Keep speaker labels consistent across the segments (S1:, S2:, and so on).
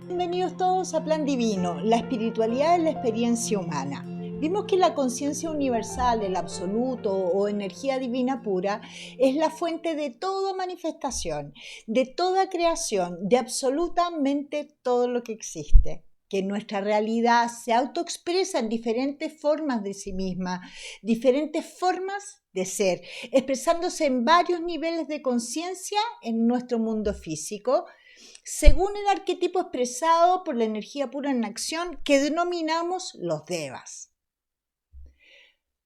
S1: Bienvenidos todos a Plan Divino, la espiritualidad de la experiencia humana. Vimos que la conciencia universal, el absoluto o energía divina pura es la fuente de toda manifestación, de toda creación, de absolutamente todo lo que existe. Que nuestra realidad se autoexpresa en diferentes formas de sí misma, diferentes formas de ser, expresándose en varios niveles de conciencia en nuestro mundo físico, según el arquetipo expresado por la energía pura en acción que denominamos los devas.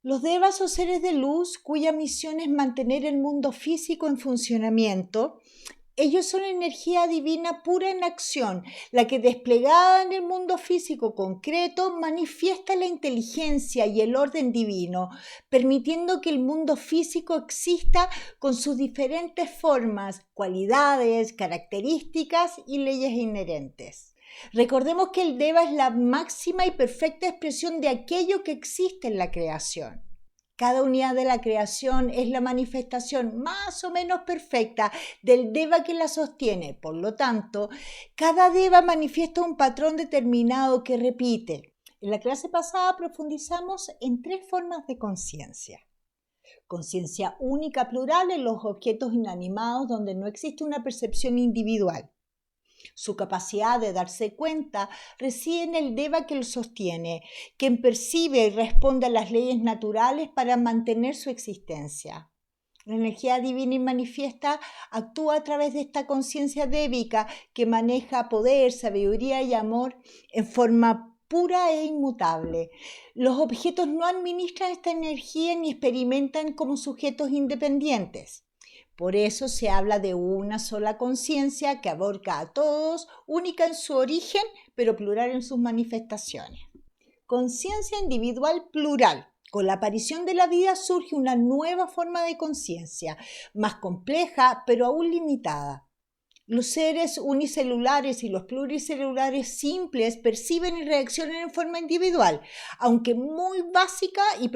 S1: Los devas o seres de luz cuya misión es mantener el mundo físico en funcionamiento. Ellos son energía divina pura en acción, la que desplegada en el mundo físico concreto manifiesta la inteligencia y el orden divino, permitiendo que el mundo físico exista con sus diferentes formas, cualidades, características y leyes inherentes. Recordemos que el Deva es la máxima y perfecta expresión de aquello que existe en la creación. Cada unidad de la creación es la manifestación más o menos perfecta del Deva que la sostiene. Por lo tanto, cada Deva manifiesta un patrón determinado que repite. En la clase pasada profundizamos en 3 formas de conciencia. Conciencia única plural en los objetos inanimados donde no existe una percepción individual. Su capacidad de darse cuenta reside en el Deva que lo sostiene, quien percibe y responde a las leyes naturales para mantener su existencia. La energía divina y manifiesta actúa a través de esta conciencia dévica que maneja poder, sabiduría y amor en forma pura e inmutable. Los objetos no administran esta energía ni experimentan como sujetos independientes. Por eso se habla de una sola conciencia que abarca a todos, única en su origen, pero plural en sus manifestaciones. Conciencia individual plural. Con la aparición de la vida surge una nueva forma de conciencia, más compleja, pero aún limitada. Los seres unicelulares y los pluricelulares simples perciben y reaccionan en forma individual, aunque muy básica y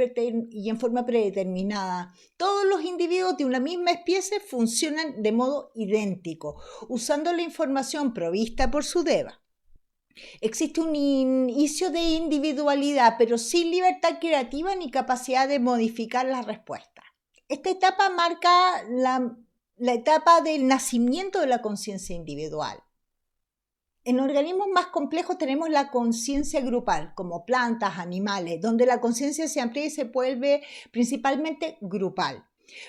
S1: en forma predeterminada. Todos los individuos de una misma especie funcionan de modo idéntico, usando la información provista por su Deva. Existe un inicio de individualidad, pero sin libertad creativa ni capacidad de modificar la respuesta. Esta etapa marca la etapa del nacimiento de la conciencia individual. En organismos más complejos tenemos la conciencia grupal, como plantas, animales, donde la conciencia se amplía y se vuelve principalmente grupal.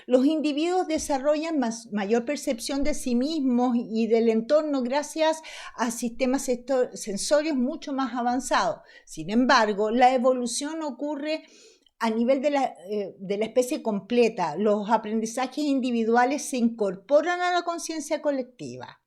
S1: Los individuos desarrollan mayor percepción de sí mismos y del entorno gracias a sistemas sensorios mucho más avanzados. Sin embargo, la evolución ocurre a nivel de la especie completa. Los aprendizajes individuales se incorporan a la conciencia colectiva.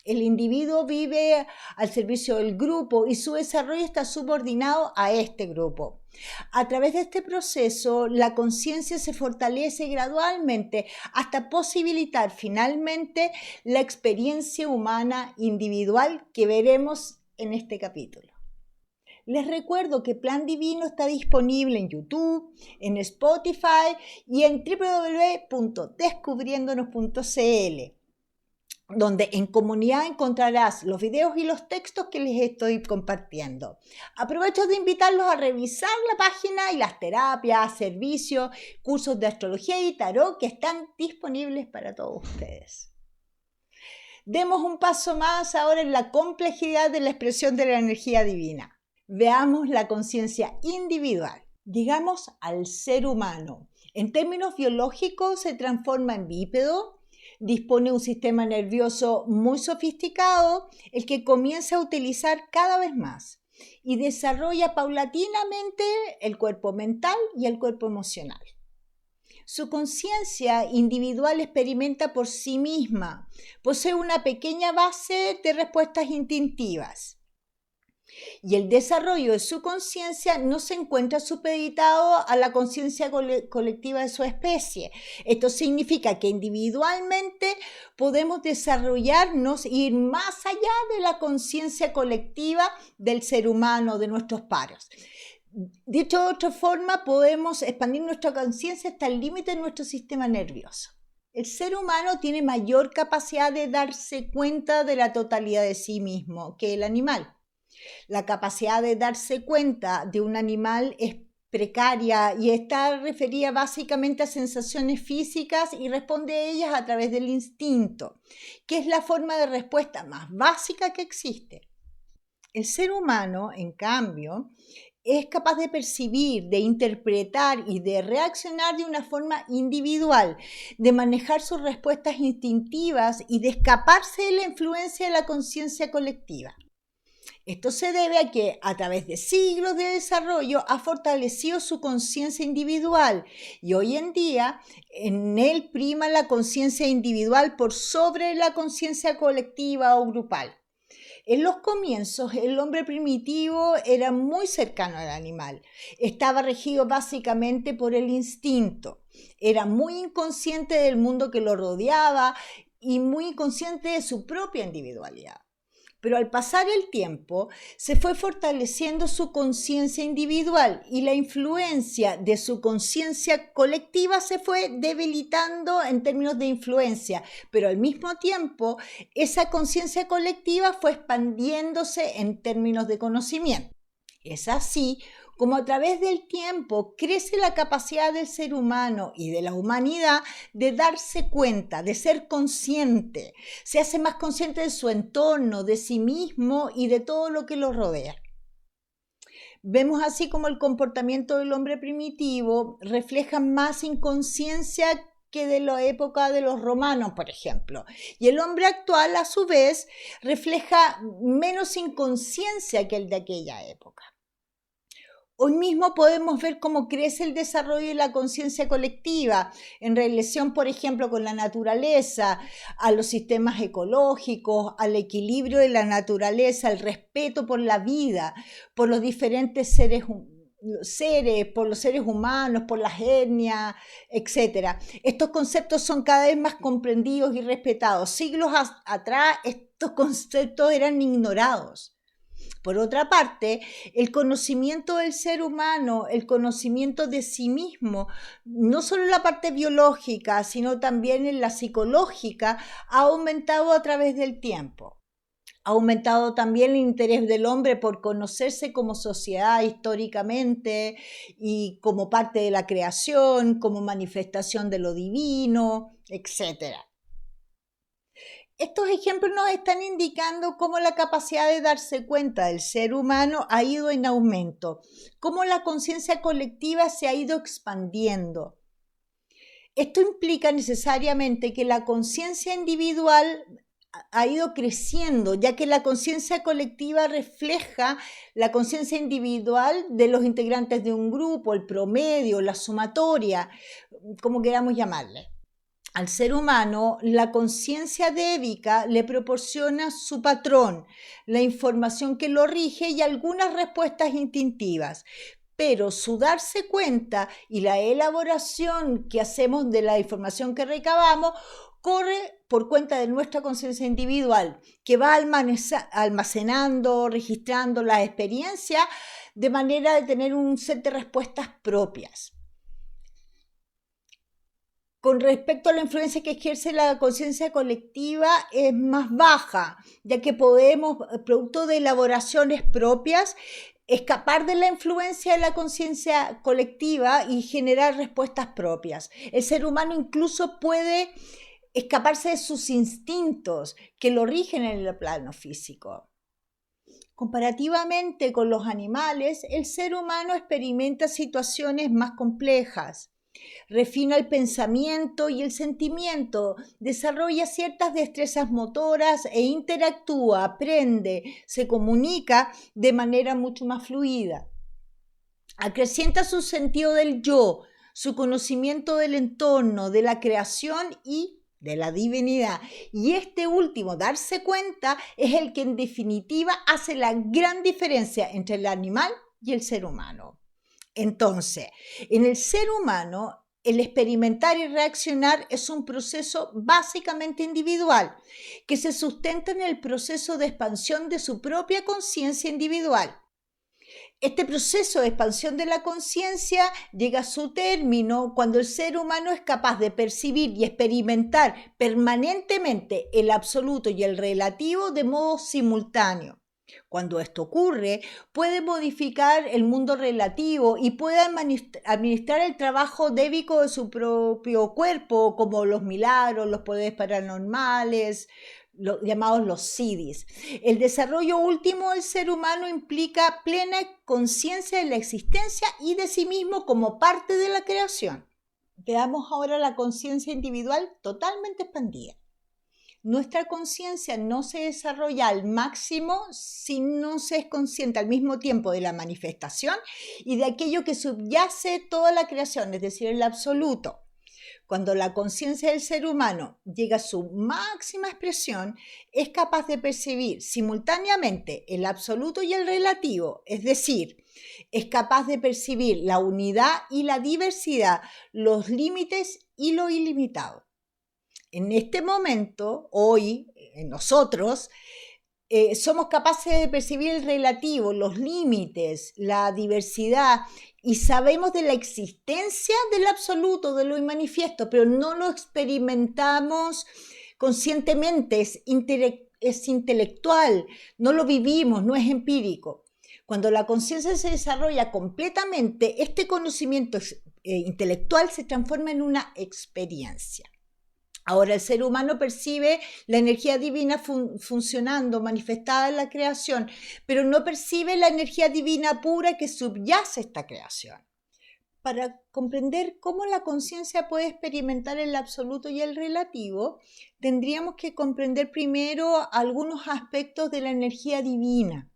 S1: El individuo vive al servicio del grupo y su desarrollo está subordinado a este grupo. A través de este proceso, la conciencia se fortalece gradualmente hasta posibilitar finalmente la experiencia humana individual que veremos en este capítulo. Les recuerdo que Plan Divino está disponible en YouTube, en Spotify y en www.descubriendonos.cl, donde en comunidad encontrarás los videos y los textos que les estoy compartiendo. Aprovecho de invitarlos a revisar la página y las terapias, servicios, cursos de astrología y tarot que están disponibles para todos ustedes. Demos un paso más ahora en la complejidad de la expresión de la energía divina. Veamos la conciencia individual. Llegamos al ser humano. En términos biológicos se transforma en bípedo, dispone de un sistema nervioso muy sofisticado, el que comienza a utilizar cada vez más y desarrolla paulatinamente el cuerpo mental y el cuerpo emocional. Su conciencia individual experimenta por sí misma, posee una pequeña base de respuestas instintivas. Y el desarrollo de su conciencia no se encuentra supeditado a la conciencia colectiva de su especie. Esto significa que individualmente podemos desarrollarnos e ir más allá de la conciencia colectiva del ser humano, de nuestros pares. Dicho de otra forma, podemos expandir nuestra conciencia hasta el límite de nuestro sistema nervioso. El ser humano tiene mayor capacidad de darse cuenta de la totalidad de sí mismo que el animal. La capacidad de darse cuenta de un animal es precaria y está referida básicamente a sensaciones físicas y responde a ellas a través del instinto, que es la forma de respuesta más básica que existe. El ser humano, en cambio, es capaz de percibir, de interpretar y de reaccionar de una forma individual, de manejar sus respuestas instintivas y de escaparse de la influencia de la conciencia colectiva. Esto se debe a que a través de siglos de desarrollo ha fortalecido su conciencia individual y hoy en día en él prima la conciencia individual por sobre la conciencia colectiva o grupal. En los comienzos, el hombre primitivo era muy cercano al animal. Estaba regido básicamente por el instinto. Era muy inconsciente del mundo que lo rodeaba y muy inconsciente de su propia individualidad. Pero al pasar el tiempo, se fue fortaleciendo su conciencia individual y la influencia de su conciencia colectiva se fue debilitando en términos de influencia, pero al mismo tiempo, esa conciencia colectiva fue expandiéndose en términos de conocimiento. Es así como a través del tiempo crece la capacidad del ser humano y de la humanidad de darse cuenta, de ser consciente. Se hace más consciente de su entorno, de sí mismo y de todo lo que lo rodea. Vemos así como el comportamiento del hombre primitivo refleja más inconsciencia que de la época de los romanos, por ejemplo. Y el hombre actual, a su vez, refleja menos inconsciencia que el de aquella época. Hoy mismo podemos ver cómo crece el desarrollo de la conciencia colectiva en relación, por ejemplo, con la naturaleza, a los sistemas ecológicos, al equilibrio de la naturaleza, al respeto por la vida, por los diferentes seres, por los seres humanos, por las etnias, etc. Estos conceptos son cada vez más comprendidos y respetados. Siglos atrás estos conceptos eran ignorados. Por otra parte, el conocimiento del ser humano, el conocimiento de sí mismo, no solo en la parte biológica, sino también en la psicológica, ha aumentado a través del tiempo. Ha aumentado también el interés del hombre por conocerse como sociedad históricamente y como parte de la creación, como manifestación de lo divino, etc. Estos ejemplos nos están indicando cómo la capacidad de darse cuenta del ser humano ha ido en aumento, cómo la conciencia colectiva se ha ido expandiendo. Esto implica necesariamente que la conciencia individual ha ido creciendo, ya que la conciencia colectiva refleja la conciencia individual de los integrantes de un grupo, el promedio, la sumatoria, como queramos llamarle. Al ser humano, la conciencia débica le proporciona su patrón, la información que lo rige y algunas respuestas instintivas. Pero su darse cuenta y la elaboración que hacemos de la información que recabamos corre por cuenta de nuestra conciencia individual, que va almacenando, registrando las experiencias de manera de tener un set de respuestas propias. Con respecto a la influencia que ejerce la conciencia colectiva es más baja, ya que podemos, producto de elaboraciones propias, escapar de la influencia de la conciencia colectiva y generar respuestas propias. El ser humano incluso puede escaparse de sus instintos que lo rigen en el plano físico. Comparativamente con los animales, el ser humano experimenta situaciones más complejas. Refina el pensamiento y el sentimiento, desarrolla ciertas destrezas motoras e interactúa, aprende, se comunica de manera mucho más fluida. Acrecienta su sentido del yo, su conocimiento del entorno, de la creación y de la divinidad. Y este último, darse cuenta, es el que en definitiva hace la gran diferencia entre el animal y el ser humano. Entonces, en el ser humano, el experimentar y reaccionar es un proceso básicamente individual, que se sustenta en el proceso de expansión de su propia conciencia individual. Este proceso de expansión de la conciencia llega a su término cuando el ser humano es capaz de percibir y experimentar permanentemente el absoluto y el relativo de modo simultáneo. Cuando esto ocurre, puede modificar el mundo relativo y puede administrar el trabajo débico de su propio cuerpo, como los milagros, los poderes paranormales, llamados los siddhis. El desarrollo último del ser humano implica plena conciencia de la existencia y de sí mismo como parte de la creación. Veamos ahora la conciencia individual totalmente expandida. Nuestra conciencia no se desarrolla al máximo si no se es consciente al mismo tiempo de la manifestación y de aquello que subyace toda la creación, es decir, el absoluto. Cuando la conciencia del ser humano llega a su máxima expresión, es capaz de percibir simultáneamente el absoluto y el relativo, es decir, es capaz de percibir la unidad y la diversidad, los límites y lo ilimitado. En este momento, hoy, nosotros, somos capaces de percibir el relativo, los límites, la diversidad y sabemos de la existencia del absoluto, de lo inmanifiesto, pero no lo experimentamos conscientemente, es intelectual, no lo vivimos, no es empírico. Cuando la conciencia se desarrolla completamente, este conocimiento intelectual se transforma en una experiencia. Ahora el ser humano percibe la energía divina funcionando, manifestada en la creación, pero no percibe la energía divina pura que subyace esta creación. Para comprender cómo la conciencia puede experimentar el absoluto y el relativo, tendríamos que comprender primero algunos aspectos de la energía divina.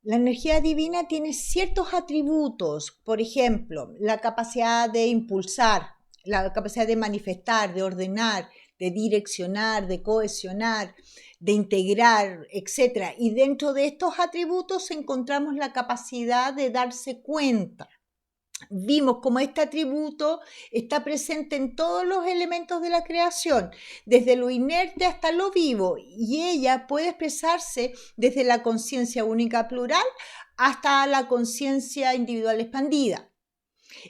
S1: La energía divina tiene ciertos atributos, por ejemplo, la capacidad de impulsar, la capacidad de manifestar, de ordenar, de direccionar, de cohesionar, de integrar, etc. Y dentro de estos atributos encontramos la capacidad de darse cuenta. Vimos cómo este atributo está presente en todos los elementos de la creación, desde lo inerte hasta lo vivo, y ella puede expresarse desde la conciencia única plural hasta la conciencia individual expandida.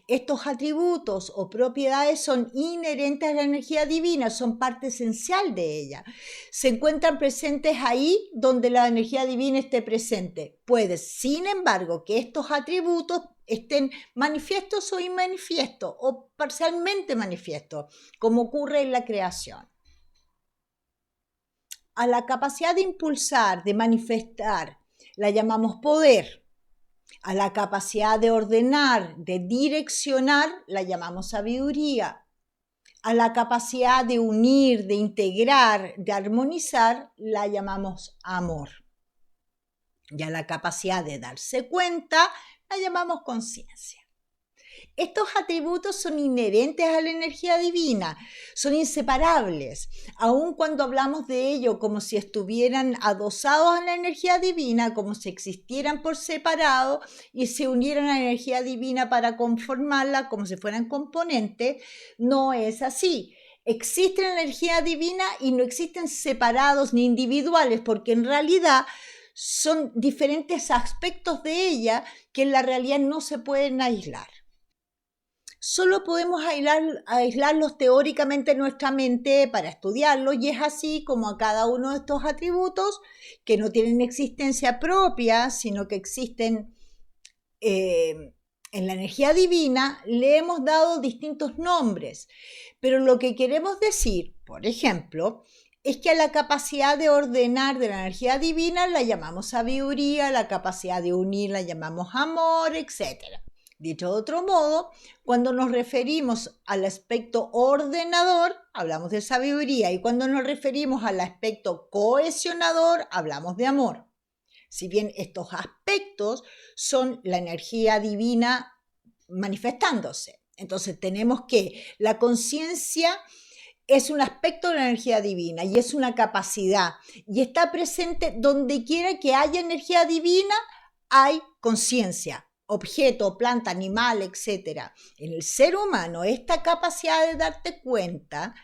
S1: Estos atributos o propiedades son inherentes a la energía divina, son parte esencial de ella. Se encuentran presentes ahí donde la energía divina esté presente. Puede, sin embargo, que estos atributos estén manifiestos o inmanifiestos o parcialmente manifiestos, como ocurre en la creación. A la capacidad de impulsar, de manifestar, la llamamos poder. A la capacidad de ordenar, de direccionar, la llamamos sabiduría. A la capacidad de unir, de integrar, de armonizar, la llamamos amor. Y a la capacidad de darse cuenta, la llamamos conciencia. Estos atributos son inherentes a la energía divina, son inseparables, aun cuando hablamos de ello como si estuvieran adosados a la energía divina, como si existieran por separado y se unieran a la energía divina para conformarla como si fueran componentes, no es así. Existe la energía divina y no existen separados ni individuales, porque en realidad son diferentes aspectos de ella que en la realidad no se pueden aislar. Solo podemos aislarlos teóricamente en nuestra mente para estudiarlos, y es así como a cada uno de estos atributos, que no tienen existencia propia, sino que existen en la energía divina, le hemos dado distintos nombres. Pero lo que queremos decir, por ejemplo, es que a la capacidad de ordenar de la energía divina la llamamos sabiduría, la capacidad de unir la llamamos amor, etc. Dicho de otro modo, cuando nos referimos al aspecto ordenador, hablamos de sabiduría, y cuando nos referimos al aspecto cohesionador, hablamos de amor. Si bien estos aspectos son la energía divina manifestándose. Entonces tenemos que la conciencia es un aspecto de la energía divina y es una capacidad, y está presente donde quiera que haya energía divina, hay conciencia. Objeto, planta, animal, etc. En el ser humano, esta capacidad de darte cuenta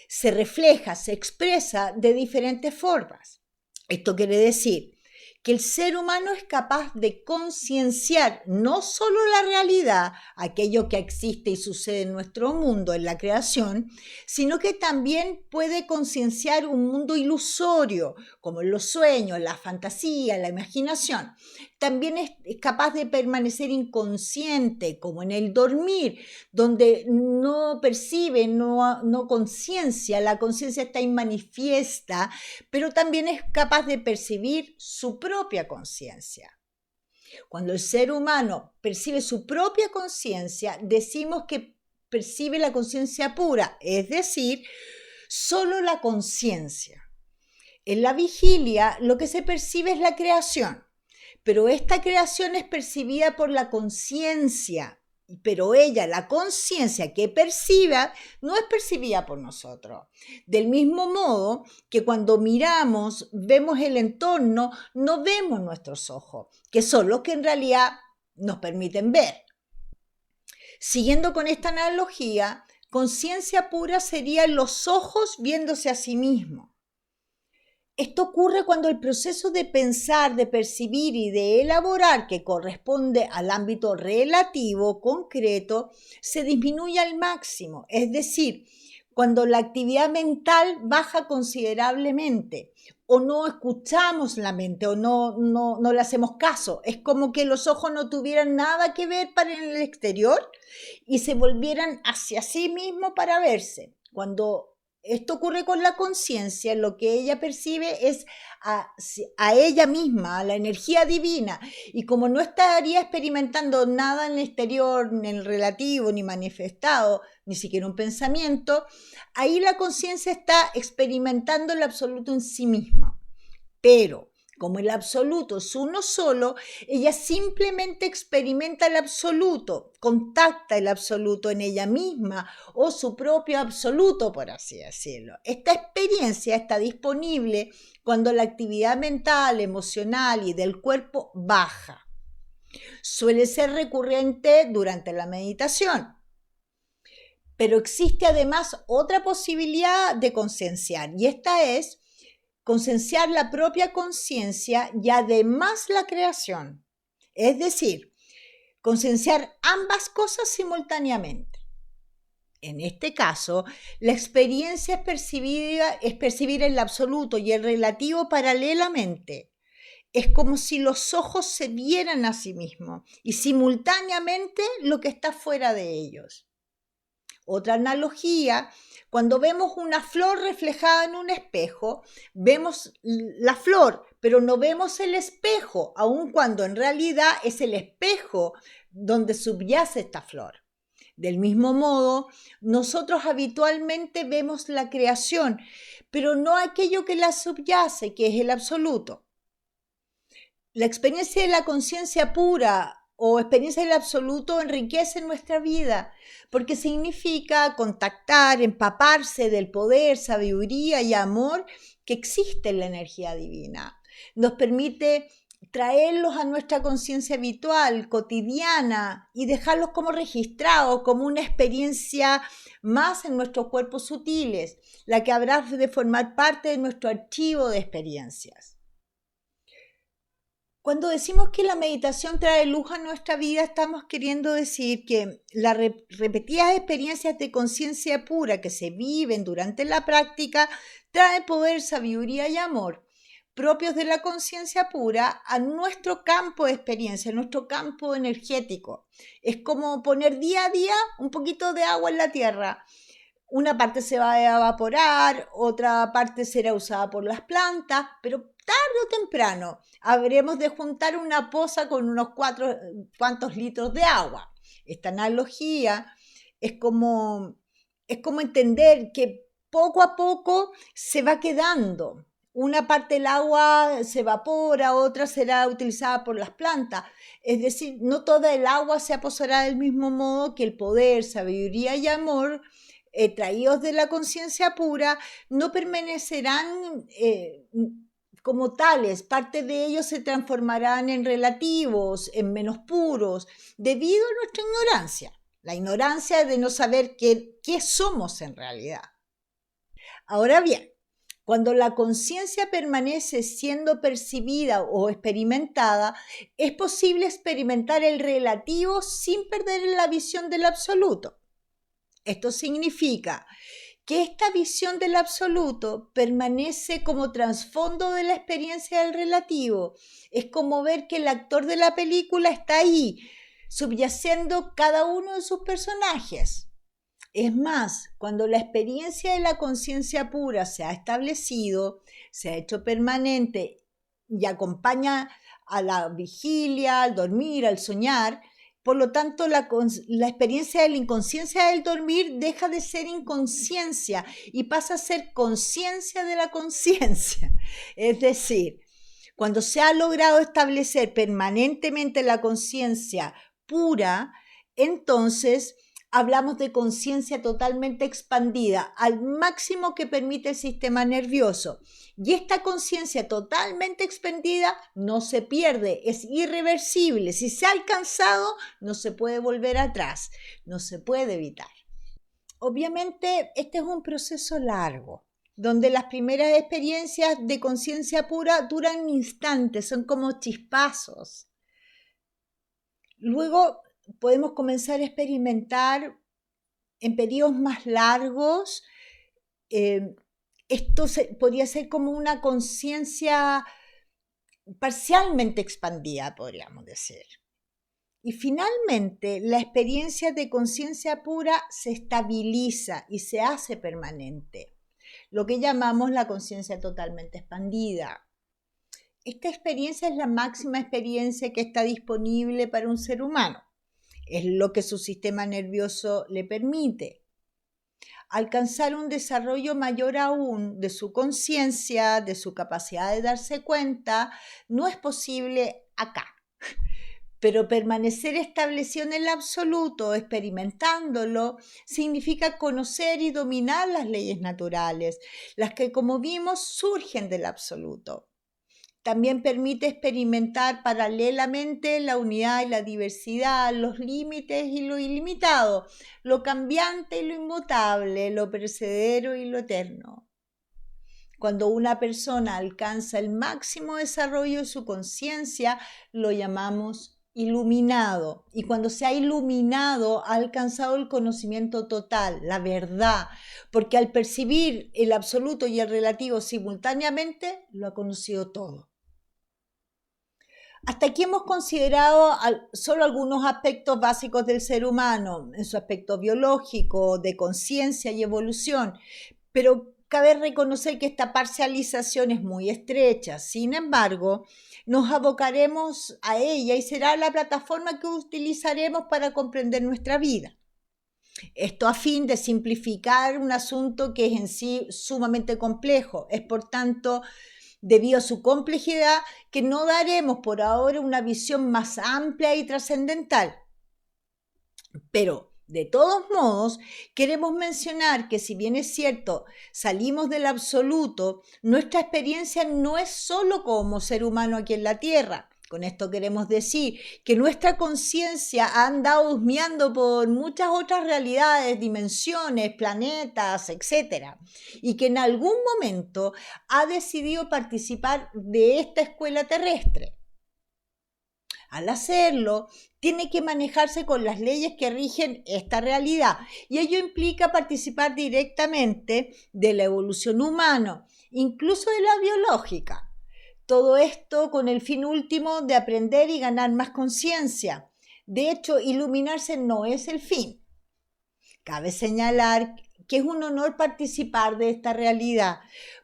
S1: se refleja, se expresa de diferentes formas. Esto quiere decir que el ser humano es capaz de concienciar no solo la realidad, aquello que existe y sucede en nuestro mundo, en la creación, sino que también puede concienciar un mundo ilusorio, como en los sueños, la fantasía, la imaginación. También es capaz de permanecer inconsciente, como en el dormir, donde no percibe, no conciencia, la conciencia está inmanifiesta, pero también es capaz de percibir su propia conciencia. Cuando el ser humano percibe su propia conciencia, decimos que percibe la conciencia pura, es decir, solo la conciencia. En la vigilia lo que se percibe es la creación, pero esta creación es percibida por la conciencia, pero ella, la conciencia que perciba, no es percibida por nosotros. Del mismo modo que cuando miramos, vemos el entorno, no vemos nuestros ojos, que son los que en realidad nos permiten ver. Siguiendo con esta analogía, conciencia pura serían los ojos viéndose a sí mismos. Esto ocurre cuando el proceso de pensar, de percibir y de elaborar, que corresponde al ámbito relativo, concreto, se disminuye al máximo, es decir, cuando la actividad mental baja considerablemente, o no escuchamos la mente, o no le hacemos caso. Es como que los ojos no tuvieran nada que ver para el exterior y se volvieran hacia sí mismos para verse. Cuando esto ocurre con la conciencia, lo que ella percibe es a ella misma, a la energía divina, y como no estaría experimentando nada en el exterior, en el relativo, ni manifestado, ni siquiera un pensamiento, ahí la conciencia está experimentando el absoluto en sí misma. Pero como el absoluto es uno solo, ella simplemente experimenta el absoluto, contacta el absoluto en ella misma o su propio absoluto, por así decirlo. Esta experiencia está disponible cuando la actividad mental, emocional y del cuerpo baja. Suele ser recurrente durante la meditación. Pero existe además otra posibilidad de concienciar, y esta es concienciar la propia conciencia y además la creación. Es decir, concienciar ambas cosas simultáneamente. En este caso, la experiencia es percibir el absoluto y el relativo paralelamente. Es como si los ojos se vieran a sí mismos y simultáneamente lo que está fuera de ellos. Otra analogía, cuando vemos una flor reflejada en un espejo, vemos la flor, pero no vemos el espejo, aun cuando en realidad es el espejo donde subyace esta flor. Del mismo modo, nosotros habitualmente vemos la creación, pero no aquello que la subyace, que es el absoluto. La experiencia de la conciencia pura o experiencia del absoluto enriquece nuestra vida porque significa contactar, empaparse del poder, sabiduría y amor que existe en la energía divina. Nos permite traerlos a nuestra conciencia habitual, cotidiana, y dejarlos como registrados, como una experiencia más en nuestros cuerpos sutiles, la que habrá de formar parte de nuestro archivo de experiencias. Cuando decimos que la meditación trae luz a nuestra vida, estamos queriendo decir que las repetidas experiencias de conciencia pura que se viven durante la práctica traen poder, sabiduría y amor propios de la conciencia pura a nuestro campo de experiencia, a nuestro campo energético. Es como poner día a día un poquito de agua en la tierra. Una parte se va a evaporar, otra parte será usada por las plantas, pero tarde o temprano habremos de juntar una poza con unos cuantos litros de agua. Esta analogía es como entender que poco a poco se va quedando. Una parte del agua se evapora, otra será utilizada por las plantas. Es decir, no toda el agua se aposará del mismo modo que el poder, sabiduría y amor traídos de la conciencia pura no permanecerán como tales. Parte de ellos se transformarán en relativos, en menos puros, debido a nuestra ignorancia. La ignorancia de no saber qué somos en realidad. Ahora bien, Cuando la conciencia permanece siendo percibida o experimentada, es posible experimentar el relativo sin perder la visión del absoluto. Esto significa que esta visión del absoluto permanece como trasfondo de la experiencia del relativo. Es como ver que el actor de la película está ahí, subyaciendo cada uno de sus personajes. Es más, cuando la experiencia de la conciencia pura se ha establecido, se ha hecho permanente y acompaña a la vigilia, al dormir, al soñar, por lo tanto la experiencia de la inconsciencia del dormir deja de ser inconsciencia y pasa a ser conciencia de la conciencia. Es decir, cuando se ha logrado establecer permanentemente la conciencia pura, entonces hablamos de conciencia totalmente expandida, al máximo que permite el sistema nervioso. Y esta conciencia totalmente expandida no se pierde, es irreversible. Si se ha alcanzado, no se puede volver atrás, no se puede evitar. Obviamente, este es un proceso largo, donde las primeras experiencias de conciencia pura duran instantes, son como chispazos. Luego podemos comenzar a experimentar en periodos más largos. Esto podría ser como una conciencia parcialmente expandida, podríamos decir. Y finalmente, la experiencia de conciencia pura se estabiliza y se hace permanente, lo que llamamos la conciencia totalmente expandida. Esta experiencia es la máxima experiencia que está disponible para un ser humano. Es lo que su sistema nervioso le permite. Alcanzar un desarrollo mayor aún de su conciencia, de su capacidad de darse cuenta, no es posible acá. Pero permanecer establecido en el absoluto, experimentándolo, significa conocer y dominar las leyes naturales, las que, como vimos, surgen del absoluto. También permite experimentar paralelamente la unidad y la diversidad, los límites y lo ilimitado, lo cambiante y lo inmutable, lo perecedero y lo eterno. Cuando una persona alcanza el máximo desarrollo de su conciencia, lo llamamos iluminado. Y cuando se ha iluminado, ha alcanzado el conocimiento total, la verdad, porque al percibir el absoluto y el relativo simultáneamente, lo ha conocido todo. Hasta aquí hemos considerado solo algunos aspectos básicos del ser humano, en su aspecto biológico, de conciencia y evolución, pero cabe reconocer que esta parcialización es muy estrecha. Sin embargo, nos abocaremos a ella y será la plataforma que utilizaremos para comprender nuestra vida. Esto a fin de simplificar un asunto que es en sí sumamente complejo. Es por tanto, debido a su complejidad, que no daremos por ahora una visión más amplia y trascendental. Pero, de todos modos, queremos mencionar que si bien es cierto, salimos del absoluto, nuestra experiencia no es solo como ser humano aquí en la Tierra. Con esto queremos decir que nuestra conciencia ha andado husmeando por muchas otras realidades, dimensiones, planetas, etc. Y que en algún momento ha decidido participar de esta escuela terrestre. Al hacerlo, tiene que manejarse con las leyes que rigen esta realidad y ello implica participar directamente de la evolución humana, incluso de la biológica. Todo esto con el fin último de aprender y ganar más conciencia. De hecho, iluminarse no es el fin. Cabe señalar que es un honor participar de esta realidad,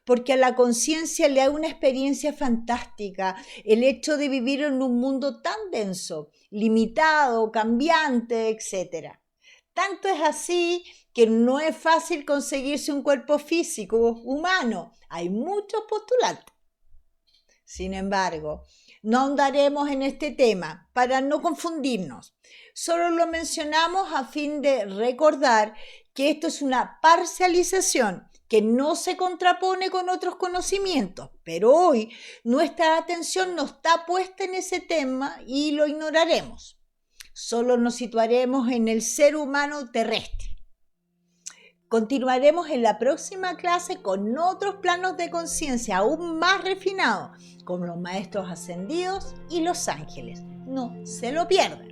S1: porque a la conciencia le da una experiencia fantástica el hecho de vivir en un mundo tan denso, limitado, cambiante, etc. Tanto es así que no es fácil conseguirse un cuerpo físico humano. Hay muchos postulantes. Sin embargo, no ahondaremos en este tema para no confundirnos. Solo lo mencionamos a fin de recordar que esto es una parcialización que no se contrapone con otros conocimientos, pero hoy nuestra atención no está puesta en ese tema y lo ignoraremos. Solo nos situaremos en el ser humano terrestre. Continuaremos en la próxima clase con otros planos de conciencia aún más refinados, como los maestros ascendidos y los ángeles. No se lo pierdan.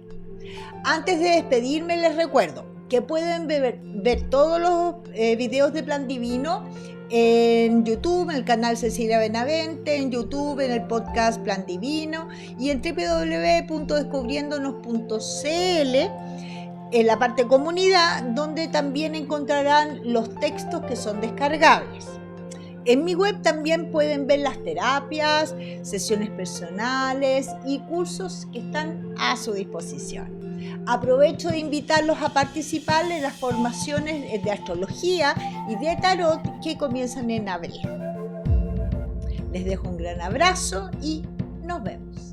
S1: Antes de despedirme, les recuerdo que pueden ver todos los videos de Plan Divino en YouTube, en el canal Cecilia Benavente, en YouTube, en el podcast Plan Divino y en www.descubriendonos.cl, en la parte comunidad, donde también encontrarán los textos que son descargables. En mi web también pueden ver las terapias, sesiones personales y cursos que están a su disposición. Aprovecho de invitarlos a participar en las formaciones de astrología y de tarot que comienzan en abril. Les dejo un gran abrazo y nos vemos.